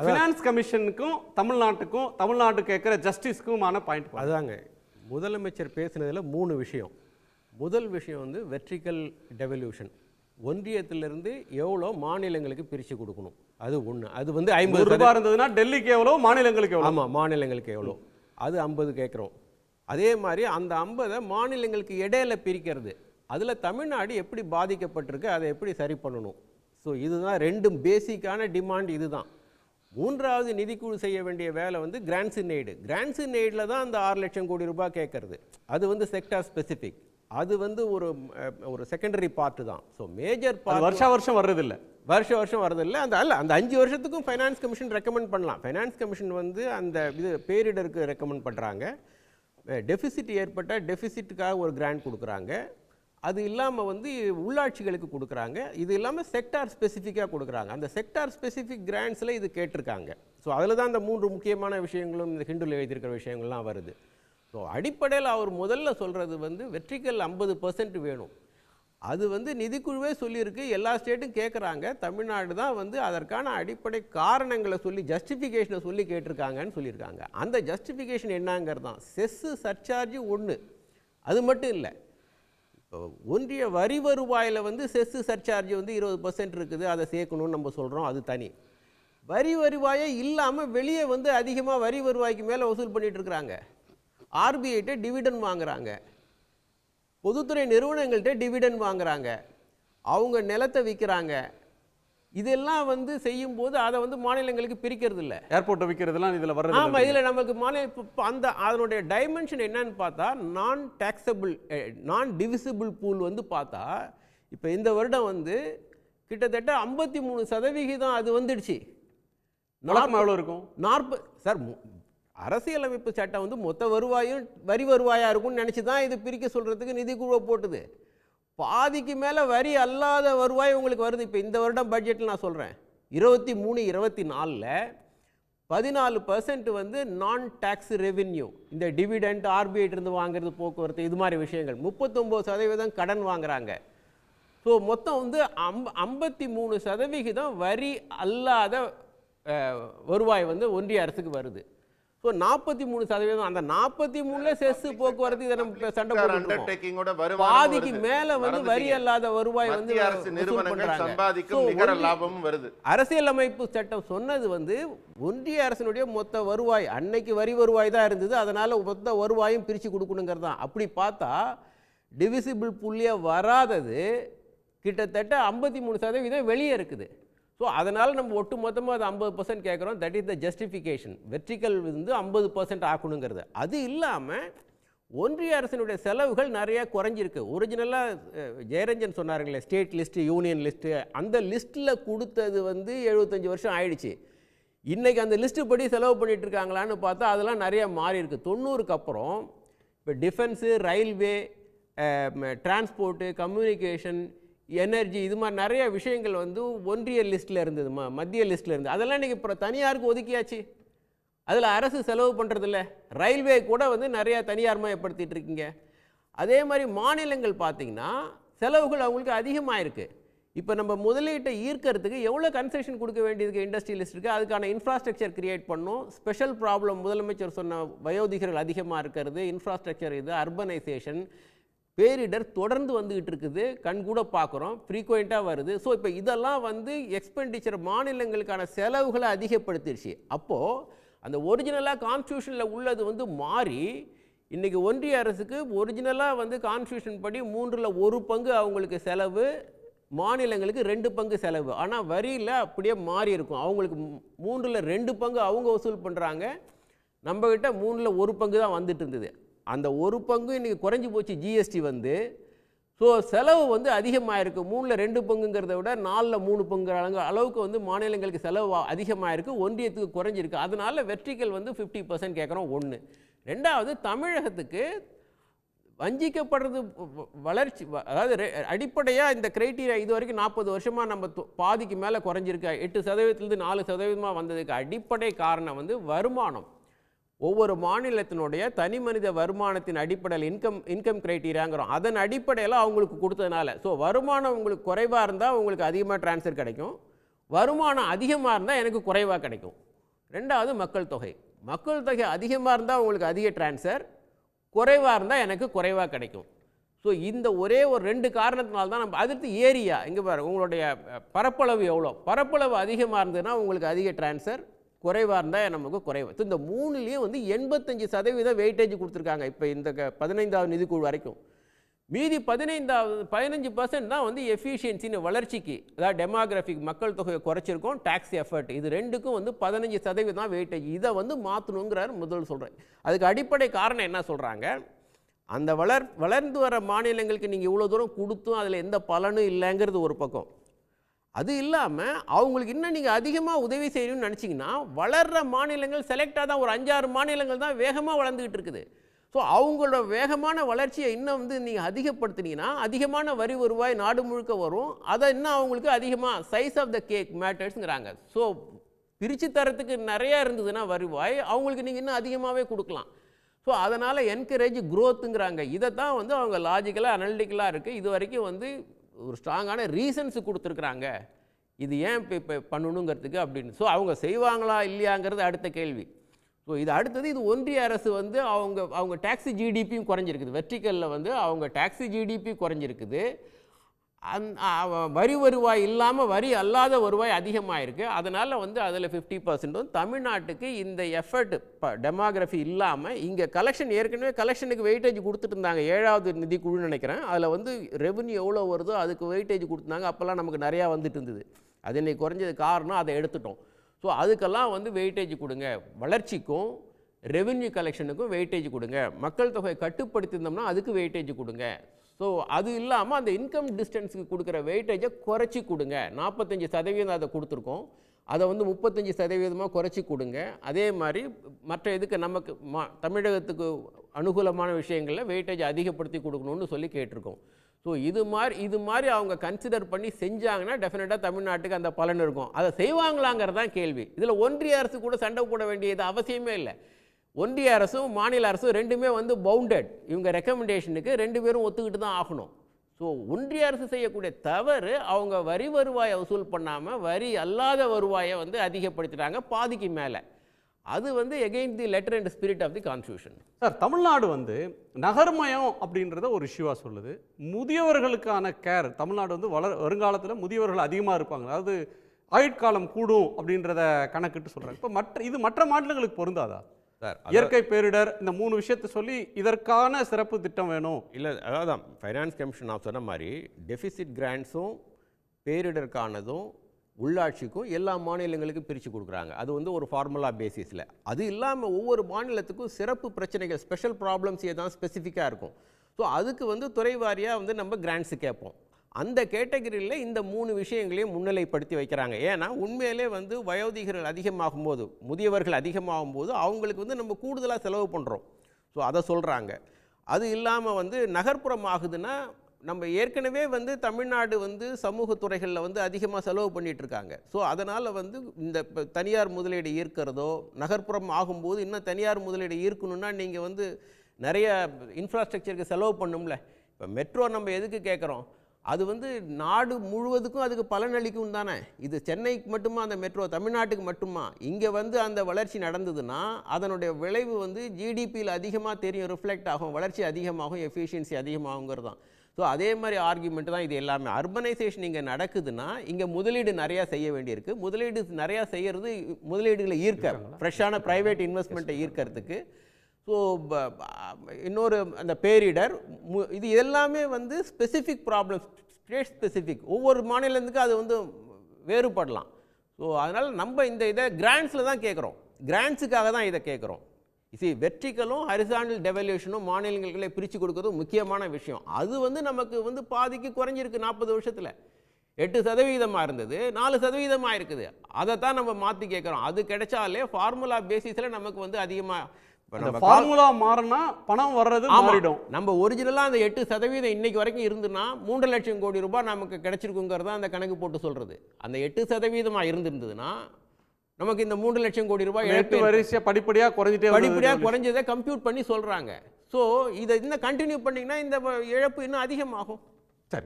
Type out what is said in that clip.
Finance கமிஷனுக்கும் தமிழ்நாட்டுக்கு கேட்குற ஜஸ்டிஸ்க்குமான point. அதாங்க முதலமைச்சர் பேசினதில் 3 விஷயம். முதல் விஷயம் வந்து வெர்டிக்கல் டெவல்யூஷன், ஒன்றியத்திலிருந்து எவ்வளோ மாநிலங்களுக்கு பிரித்து கொடுக்கணும், அது ஒன்று. அது வந்து 50 ரூபாய் இருந்ததுன்னா டெல்லிக்கு எவ்வளோ, மாநிலங்களுக்கு எவ்வளோ? ஆமாம், மாநிலங்களுக்கு எவ்வளோ, அது 50 கேட்குறோம். அதே மாதிரி அந்த 50 மாநிலங்களுக்கு இடையில பிரிக்கிறது, அதில் தமிழ்நாடு எப்படி பாதிக்கப்பட்டிருக்கு, அதை எப்படி சரி பண்ணணும். ஸோ இதுதான் 2 பேசிக்கான டிமாண்ட். இதுதான். 3வது நிதிக்குழு செய்ய வேண்டிய வேலை வந்து கிராண்ட்ஸ் இன் எய்டு. கிராண்ட்ஸ் இன் எய்டில் தான் அந்த 6 லட்சம் கோடி ரூபாய் கேட்கறது. அது வந்து செக்டார் ஸ்பெசிஃபிக், அது வந்து ஒரு செகண்டரி பார்ட்டு தான். ஸோ மேஜர் பார்ட் வருஷம் வர்றதில்லை, வருஷம் வரதில்லை. அந்த 5 வருஷத்துக்கும் ஃபைனான்ஸ் கமிஷன் ரெக்கமெண்ட் பண்ணலாம். ஃபைனான்ஸ் கமிஷன் வந்து அந்த இது பேரிடருக்கு ரெக்கமெண்ட் பண்ணுறாங்க. டெஃபிசிட் ஏற்பட்டால் டெஃபிசிட்டுக்காக ஒரு கிராண்ட் கொடுக்குறாங்க. அது இல்லாமல் வந்து உள்ளாட்சிகளுக்கு கொடுக்குறாங்க. இது இல்லாமல் செக்டார் ஸ்பெசிஃபிக்காக கொடுக்குறாங்க. அந்த செக்டார் ஸ்பெசிஃபிக் கிராண்ட்ஸில் இது கேட்டிருக்காங்க. ஸோ அதில் தான் இந்த 3 முக்கியமான விஷயங்களும் இந்த ஹிண்டுல எழுதியிருக்கிற விஷயங்கள்லாம் வருது. ஸோ அடிப்படையில் அவர் முதல்ல சொல்கிறது வந்து வெர்டிக்கல் 50% வேணும். அது வந்து நிதிக்குழுவே சொல்லியிருக்கு, எல்லா ஸ்டேட்டும் கேட்குறாங்க. தமிழ்நாடு தான் வந்து அதற்கான அடிப்படை காரணங்களை சொல்லி ஜஸ்டிஃபிகேஷனை சொல்லி கேட்டிருக்காங்கன்னு சொல்லியிருக்காங்க. அந்த ஜஸ்டிஃபிகேஷன் என்னங்கிறது தான் செஸ்ஸு சர்சார்ஜ் 1. அது மட்டும் இல்லை, இப்போ ஒன்றிய வரி வருவாயில் வந்து செஸ்ஸு சர்சார்ஜ் வந்து 20% இருக்குது, அதை சேர்க்கணும்னு நம்ம சொல்கிறோம், அது தனி. வரி வருவாயே இல்லாமல் வெளியே வந்து அதிகமாக வரி வருவாய்க்கு மேலே வசூல் பண்ணிகிட்டு இருக்கிறாங்க. ஆர்பிஐட்ட டிவிடன் வாங்குறாங்க, பொதுத்துறை நிறுவனங்கள்கிட்ட டிவிடன் வாங்குறாங்க, அவங்க நிலத்தை விற்கிறாங்க. இதெல்லாம் வந்து செய்யும்போது அதை வந்து மாநிலங்களுக்கு பிரிக்கிறது இல்லை. ஏர்போர்ட்டை விற்கிறதுலாம் இதில் வர்றது. ஆமாம், இதில் நமக்கு அதனுடைய டைமென்ஷன் என்னன்னு பார்த்தா நான் டாக்ஸபிள் நான் டிவிசிபிள் பூல் வந்து பார்த்தா இப்போ இந்த வருடம் வந்து கிட்டத்தட்ட 53% அது வந்துடுச்சு. எவ்வளோ இருக்கும்? 40 சார். அரசியலமைப்பு சட்டம் வந்து மொத்த வருவாயும் வரி வருவாயாக இருக்கும்னு நினச்சி தான் இது பிரிக்க சொல்கிறதுக்கு நிதிக்குழுவை போட்டுது. பாதிக்கு மேலே வரி அல்லாத வருவாய் உங்களுக்கு வருது. இப்போ இந்த வருடம் பட்ஜெட்டில் நான் சொல்கிறேன் 23-24 14% வந்து நான் டாக்ஸ் ரெவென்யூ, இந்த டிவிடெண்ட் ஆர்பிஐட்டிருந்து வாங்குறது, போக்குவரத்து, இது மாதிரி விஷயங்கள். 39% கடன் வாங்குறாங்க. ஸோ மொத்தம் வந்து 53% வரி அல்லாத வருவாய் வந்து ஒன்றிய அரசுக்கு வருது. ஸோ 43%, அந்த 43 செஸ் போக்குவரத்து இதை நம்ம சண்டை போட்டு பாதிக்கு மேல வந்து வரி அல்லாத வருவாய் வந்து அரசியலமைப்பு சட்டம் சொன்னது வந்து ஒன்றிய அரசினுடைய மொத்த வருவாய், அன்னைக்கு வரி வருவாய் தான் இருந்தது, அதனால மொத்த வருவாயும் பிரித்து கொடுக்கணுங்கிறது தான். அப்படி பார்த்தா டிவிசிபிள் புள்ளியாக வராதது கிட்டத்தட்ட 53% வெளியே இருக்குது. ஸோ அதனால் நம்ம ஒட்டு மொத்தமாக அது 50% கேட்குறோம். That is the justification. Vertical வந்து 50% ஆக்கணுங்கிறது. அது இல்லாமல் ஒன்றிய அரசினுடைய செலவுகள் நிறைய குறைஞ்சிருக்கு. ஒரிஜினலாக ஜெயரஞ்சன் சொன்னாருங்களே, ஸ்டேட் லிஸ்ட்டு, யூனியன் லிஸ்ட்டு, அந்த லிஸ்ட்டில் கொடுத்தது வந்து 75 வருஷம் ஆயிடுச்சு. இன்றைக்கி அந்த லிஸ்ட்டு படி செலவு பண்ணிகிட்டு இருக்காங்களான்னு பார்த்தா அதெல்லாம் நிறையா மாறி இருக்குது. 90க்கு அப்புறம் இப்போ defence, railway, transport, communication, energy, இது மாதிரி நிறைய விஷயங்கள் வந்து ஒன்றிய லிஸ்ட்டில் இருந்தது, மத்திய லிஸ்ட்டில் இருந்தது. அதெல்லாம் இன்றைக்கி இப்போ தனியாருக்கு ஒதுக்கியாச்சு. அதில் அரசு செலவு பண்ணுறதில்ல. ரயில்வே கூட வந்து நிறையா தனியார் மயப்படுத்திட்டு இருக்கீங்க. அதே மாதிரி மாநிலங்கள் பார்த்திங்கன்னா செலவுகள் அவங்களுக்கு அதிகமாக இருக்குது. இப்போ நம்ம முதலீட்டை ஈர்க்கிறதுக்கு எவ்வளோ கன்செஷன் கொடுக்க வேண்டியதுக்கு இண்டஸ்ட்ரியலிஸ்ட்டுக்கு, அதுக்கான இன்ஃப்ராஸ்ட்ரக்சர் கிரியேட் பண்ணணும். ஸ்பெஷல் ப்ராப்ளம் முதலமைச்சர் சொன்ன வயோதிகர்கள் அதிகமாக இருக்கிறது, இன்ஃப்ராஸ்ட்ரக்சர், இது அர்பனைசேஷன், பேரிடர் தொடர்ந்து வந்துக்கிட்டு இருக்குது, கண் கூட பார்க்குறோம், ஃப்ரீக்வெண்ட்டாக வருது. ஸோ இப்போ இதெல்லாம் வந்து எக்ஸ்பெண்டிச்சர் மாநிலங்களுக்கான செலவுகளை அதிகப்படுத்திடுச்சு. அப்போது அந்த ஒரிஜினலாக கான்ஸ்டியூஷனில் உள்ளது வந்து மாறி இன்றைக்கி ஒன்றிய அரசுக்கு ஒரிஜினலாக வந்து கான்ஸ்டியூஷன் படி 1/3 அவங்களுக்கு செலவு, மாநிலங்களுக்கு 2 செலவு. ஆனால் வரியில் அப்படியே மாறி இருக்கும். அவங்களுக்கு 3/2 அவங்க வசூல் பண்ணுறாங்க, நம்மக்கிட்ட 1/3 தான் வந்துட்டு இருந்தது. அந்த 1 இன்றைக்கி குறைஞ்சி போச்சு ஜிஎஸ்டி வந்து. ஸோ செலவு வந்து அதிகமாக இருக்குது. 3/2 விட 4/3 அளவுக்கு வந்து மாநிலங்களுக்கு செலவு அதிகமாக இருக்குது, ஒன்றியத்துக்கு குறைஞ்சிருக்கு. அதனால வெர்டிக்கல் வந்து 50% கேட்குறோம். 1. 2வது தமிழகத்துக்கு வஞ்சிக்கப்படுறது வளர்ச்சி, அதாவது அடிப்படையாக இந்த கிரைட்டீரியா இது வரைக்கும் 40 வருஷமாக நம்ம பாதிக்கு மேலே குறைஞ்சிருக்கு. 8%-லேருந்து 4% வந்ததுக்கு அடிப்படை காரணம் வந்து வருமானம். ஒவ்வொரு மாநிலத்தினுடைய தனி மனித வருமானத்தின் அடிப்படையில் இன்கம் கிரைட்டீரியாங்கிறோம், அதன் அடிப்படையில் அவங்களுக்கு கொடுத்ததுனால. ஸோ வருமானம் உங்களுக்கு குறைவாக இருந்தால் உங்களுக்கு அதிகமாக டிரான்ஸ்ஃபர் கிடைக்கும், வருமானம் அதிகமாக இருந்தால் எனக்கு குறைவாக கிடைக்கும். ரெண்டாவது மக்கள் தொகை. மக்கள் தொகை அதிகமாக இருந்தால் உங்களுக்கு அதிக டிரான்ஸ்ஃபர், குறைவாக இருந்தால் எனக்கு குறைவாக கிடைக்கும். ஸோ இந்த ஒரே ஒரு 2 காரணத்தினால தான் நம்ம. அடுத்து ஏரியா, இங்கே பாருங்கள், உங்களுடைய பரப்பளவு எவ்வளோ, பரப்பளவு அதிகமாக இருந்ததுன்னா உங்களுக்கு அதிக டிரான்ஸ்ஃபர், குறைவாக இருந்தால் நமக்கு குறைவு. ஸோ இந்த 3லேயும் வந்து 85% வெயிட்டேஜ் கொடுத்துருக்காங்க இப்போ இந்த 15வது நிதிக்குழு வரைக்கும். மீதி 15% தான் வந்து எஃபிஷியன்சின்னு வளர்ச்சிக்கு, அதாவது டெமோகிராஃபிக் மக்கள் தொகையை குறைச்சிருக்கோம், டாக்ஸ் எஃபர்ட், இது 2க்கும் வந்து 15% தான் வெயிட்டேஜ். இதை வந்து மாற்றணுங்கிறார் முதல் சொல்கிறேன். அதுக்கு அடிப்படை காரணம் என்ன சொல்கிறாங்க, அந்த வளர்ந்து வர மாநிலங்களுக்கு நீங்கள் இவ்வளோ தூரம் கொடுத்தும் அதில் எந்த பலனும் இல்லைங்கிறது ஒரு பக்கம். அது இல்லாமல் அவங்களுக்கு இன்னும் நீங்கள் அதிகமாக உதவி செய்யணும்னு நினச்சிங்கன்னா வளர்கிற மாநிலங்கள் செலக்டாக தான் ஒரு 5-6 மாநிலங்கள் தான் வேகமாக வளர்ந்துக்கிட்டு இருக்குது. ஸோ அவங்களோட வேகமான வளர்ச்சியை இன்னும் வந்து நீங்கள் அதிகப்படுத்தினீங்கன்னா அதிகமான வரி வருவாய் நாடு முழுக்க வரும். அதை இன்னும் அவங்களுக்கு அதிகமாக சைஸ் ஆஃப் த கேக் மேட்டர்ஸுங்கிறாங்க. ஸோ பிரித்து தரத்துக்கு நிறையா இருந்ததுன்னா வருவாய் அவங்களுக்கு நீங்கள் இன்னும் அதிகமாகவே கொடுக்கலாம். ஸோ அதனால் என்கரேஜ் க்ரோத்துங்கிறாங்க. இதை தான் வந்து அவங்க லாஜிக்கலாக அனலிட்டிக்கலாக இருக்குது. இது வரைக்கும் வந்து ஒரு ஸ்ட்ராங்கான ரீசன்ஸ் கொடுத்துருக்குறாங்க இது ஏன் இப்போ பண்ணணுங்கிறதுக்கு அப்படின்னு. ஸோ அவங்க செய்வாங்களா இல்லையாங்கிறது அடுத்த கேள்வி. ஸோ இது அடுத்தது, இது ஒன்றிய அரசு வந்து அவங்க டாக்ஸி ஜிடிபியும் குறைஞ்சிருக்குது. வெர்டிக்கலில் வந்து அவங்க டாக்ஸி ஜிடிபி குறைஞ்சிருக்குது. வரி வருவாய் இல்லாமல் வரி அல்லாத வருவாய் அதிகமாக இருக்குது. அதனால் வந்து அதில் 50% தமிழ்நாட்டுக்கு இந்த எஃபர்ட் டெமோகிராஃபி இல்லாமல் இங்கே கலெக்ஷன், ஏற்கனவே கலெக்ஷனுக்கு வெயிட்டேஜ் கொடுத்துட்டு இருந்தாங்க. 7வது நிதிக்குழு நினைக்கிறேன். அதில் வந்து ரெவன்யூ எவ்வளோ வருதோ அதுக்கு வெயிட்டேஜ் கொடுத்துருந்தாங்க. அப்போல்லாம் நமக்கு நிறையா வந்துட்டு இருந்தது. அது இன்னைக்கு குறைஞ்சது காரணம் அதை எடுத்துட்டோம். ஸோ அதுக்கெல்லாம் வந்து வெயிட்டேஜ் கொடுங்க. வளர்ச்சிக்கும் ரெவென்யூ கலெக்ஷனுக்கும் வெயிட்டேஜ் கொடுங்க. மக்கள் தொகை கட்டுப்படுத்தியிருந்தோம்னா அதுக்கு வெயிட்டேஜ் கொடுங்க. ஸோ அது இல்லாமல் அந்த இன்கம் டிஸ்டன்ஸுக்கு கொடுக்குற வெயிட்டேஜை குறைச்சி கொடுங்க. 45% அதை கொடுத்துருக்கோம், அதை வந்து 35% குறைச்சி கொடுங்க. அதே மாதிரி மற்ற இதுக்கு நமக்கு தமிழகத்துக்கு அனுகூலமான விஷயங்களில் வெயிட்டேஜ் அதிகப்படுத்தி கொடுக்கணும்னு சொல்லி கேட்டிருக்கோம். ஸோ இது மாதிரி அவங்க கன்சிடர் பண்ணி செஞ்சாங்கன்னா டெஃபினட்டாக தமிழ்நாட்டுக்கு அந்த பலன் இருக்கும். அதை செய்வாங்களாங்கிறது தான் கேள்வி. இதில் ஒன்றிய அரசு கூட சண்டை போட வேண்டியது அவசியமே இல்லை. ஒன்றிய அரசும் மாநில அரசும் ரெண்டுமே வந்து பவுண்டட். இவங்க ரெக்கமெண்டேஷனுக்கு 2 பேரும் ஒத்துக்கிட்டு தான் ஆகணும். ஸோ ஒன்றிய அரசு செய்யக்கூடிய தவறு, அவங்க வரி வருவாயை வசூல் பண்ணாமல் வரி அல்லாத வருவாயை வந்து அதிகப்படுத்திட்டாங்க பாதிக்கு மேலே. அது வந்து against the letter and spirit of the constitution. Sir, Tamil Nadu வந்து நகர்மயம் அப்படின்றத ஒரு இஷ்யூவாக சொல்லுது. முதியவர்களுக்கான கேர் தமிழ்நாடு வந்து வருங்காலத்தில் முதியவர்கள் அதிகமாக இருப்பாங்க, அதாவது ஆயுட்காலம் கூடும் அப்படின்றத கணக்கிட்டு சொல்கிறாங்க. இப்போ இது மற்ற மாநிலங்களுக்கு பொருந்தாதா சார்? இயற்கை பேரிடர் இந்த 3 விஷயத்தை சொல்லி இதற்கான சிறப்பு திட்டம் வேணும். இல்லை, அதான் ஃபைனான்ஸ் கமிஷன் நான் சொன்ன மாதிரி டெபிசிட் கிராண்ட்ஸும் பேரிடருக்கானதும் உள்ளாட்சிக்கும் எல்லா மாநிலங்களுக்கும் பிரித்து கொடுக்குறாங்க. அது வந்து ஒரு ஃபார்முலா பேசிஸில். அது இல்லாமல் ஒவ்வொரு மாநிலத்துக்கும் சிறப்பு பிரச்சனைகள், ஸ்பெஷல் ப்ராப்ளம்ஸ் தான் ஸ்பெசிஃபிக்காக இருக்கும். ஸோ அதுக்கு வந்து துறை வாரியாக வந்து நம்ம கிராண்ட்ஸு கேட்போம். அந்த கேட்டகரியில் இந்த 3 விஷயங்களையும் முன்னிலைப்படுத்தி வைக்கிறாங்க. ஏன்னா உண்மையிலே வந்து வயோதிகர்கள் அதிகமாகும் போது, முதியவர்கள் அதிகமாகும் போது அவங்களுக்கு வந்து நம்ம கூடுதலாக செலவு பண்ணுறோம். ஸோ அதை சொல்கிறாங்க. அது இல்லாமல் வந்து நகர்ப்புறம் ஆகுதுன்னா நம்ம ஏற்கனவே வந்து தமிழ்நாடு வந்து சமூக துறைகளில் வந்து அதிகமாக செலவு பண்ணிகிட்ருக்காங்க. ஸோ அதனால் வந்து இந்த தனியார் முதலீடு ஈர்க்கிறதோ, நகர்ப்புறம் ஆகும்போது இன்னும் தனியார் முதலீடு ஈர்க்கணுன்னா நீங்கள் வந்து நிறைய இன்ஃப்ராஸ்ட்ரக்சருக்கு செலவு பண்ணும்ல. இப்போ மெட்ரோ நம்ம எதுக்கு கேட்குறோம், அது வந்து நாடு முழுவதுக்கும் அதுக்கு பலனளிக்கும் தானே. இது சென்னைக்கு மட்டுமா அந்த மெட்ரோ, தமிழ்நாட்டுக்கு மட்டுமா? இங்கே வந்து அந்த வளர்ச்சி நடந்ததுன்னா அதனுடைய விளைவு வந்து ஜிடிபியில் அதிகமாக தெரியும், ரிஃப்ளெக்ட் ஆகும், வளர்ச்சி அதிகமாகும், எஃபிஷியன்சி அதிகமாகுங்கிறது தான். ஸோ அதே மாதிரி ஆர்குமெண்ட் தான் இது எல்லாமே. அர்பனைசேஷன் இங்கே நடக்குதுன்னா இங்கே முதலீடு நிறையா செய்ய வேண்டியிருக்கு. முதலீடு நிறையா செய்கிறது முதலீடுகளை ஈர்க்க, ஃப்ரெஷ்ஷான ப்ரைவேட் இன்வெஸ்ட்மெண்ட்டை ஈர்க்கிறதுக்கு. ஸோ இன்னொரு அந்த பேரிடர், இது எல்லாமே வந்து ஸ்பெசிஃபிக் ப்ராப்ளம்ஸ், ஸ்டேட் ஸ்பெசிஃபிக், ஒவ்வொரு மாநிலத்துக்கும் அது வந்து வேறுபடலாம். ஸோ அதனால் நம்ம இந்த இதை கிராண்ட்ஸில் தான் கேட்குறோம், கிராண்ட்ஸுக்காக தான் இதை கேட்குறோம். வெர்டிக்கலும் ஹரிசாண்டல் டெவல்யூஷனும் மாநிலங்களுக்குள்ளே பிரித்து கொடுக்கறதும் முக்கியமான விஷயம். அது வந்து நமக்கு வந்து பாதிக்கு குறைஞ்சிருக்கு. 40 வருஷத்தில் 8% இருந்தது, 4% இருக்குது. அதை தான் நம்ம மாற்றி கேட்குறோம். அது கிடைச்சாலே ஃபார்முலா பேசிஸில் நமக்கு வந்து அதிகமாக ஃபார்முலா மாறினா பணம் வர்றது மாறிடும். நம்ம ஒரிஜினலாக அந்த 8% இன்னைக்கு வரைக்கும் இருந்துன்னா 3 லட்சம் கோடி ரூபாய் நமக்கு கிடைச்சிருக்குங்கிறத அந்த கணக்கு போட்டு சொல்கிறது. அந்த 8% இருந்திருந்ததுன்னா நமக்கு இந்த 3 லட்சம் கோடி ரூபாய் படிப்படியாக குறைஞ்சதை கம்ப்யூட் பண்ணி சொல்கிறாங்க. ஸோ இதை இன்னும் கண்டினியூ பண்ணிங்கன்னா இந்த இழப்பு இன்னும் அதிகமாகும்.